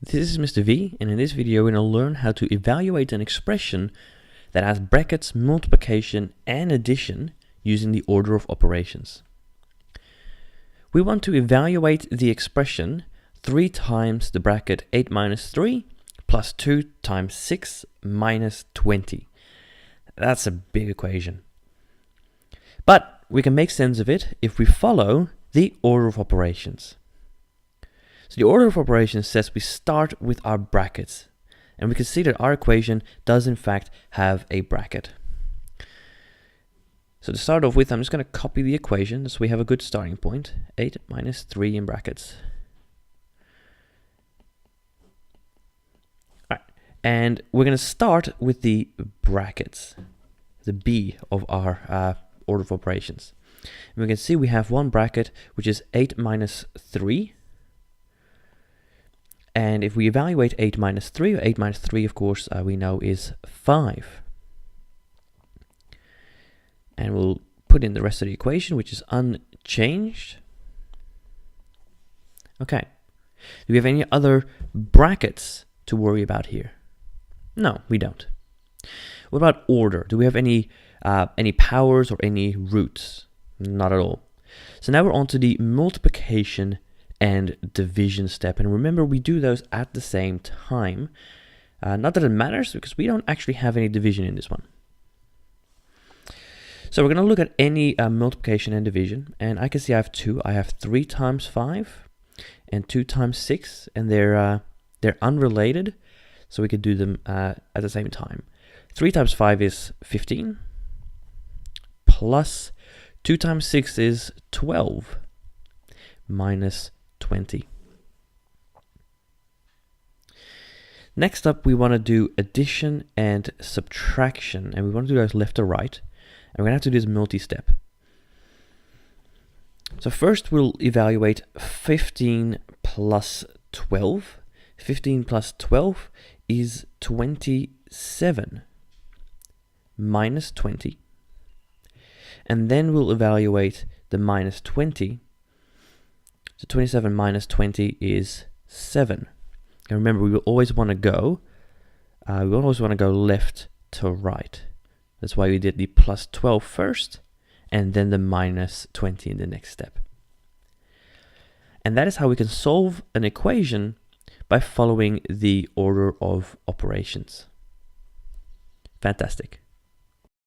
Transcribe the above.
This is Mr. V, and in this video we're going to learn how to evaluate an expression that has brackets, multiplication and addition using the order of operations. We want to evaluate the expression 3 times the bracket 8 minus 3 plus 2 times 6 minus 20. That's a big equation. But we can make sense of it if we follow the order of operations. So the order of operations says we start with our brackets, and we can see that our equation does in fact have a bracket. So to start off with, I'm just going to copy the equation so we have a good starting point. 8 minus 3 in brackets. All right, and we're going to start with the brackets, the B of our order of operations. And we can see we have one bracket which is 8 minus 3. And if we evaluate 8 minus 3, or 8 minus 3 of course we know is 5. And we'll put in the rest of the equation, which is unchanged. Okay. Do we have any other brackets to worry about here? No, we don't. What about order? Do we have any powers or any roots? Not at all. So now we're on to the multiplication and division step. And remember, we do those at the same time. Not that it matters, because we don't actually have any division in this one. So we're going to look at any multiplication and division. And I can see I have two. I have 3 times 5 and 2 times 6. And they're unrelated, so we could do them at the same time. 3 times 5 is 15. Plus 2 times 6 is 12. Minus 20. Next up, we want to do addition and subtraction, and we want to do those left to right, and we're going to have to do this multi-step. So first we'll evaluate 15 plus 12. 15 plus 12 is 27 minus 20, and then we'll evaluate the minus 20. So 27 minus 20 is 7. And remember, we will always want to go left to right. That's why we did the plus 12 first, and then the minus 20 in the next step. And that is how we can solve an equation by following the order of operations. Fantastic.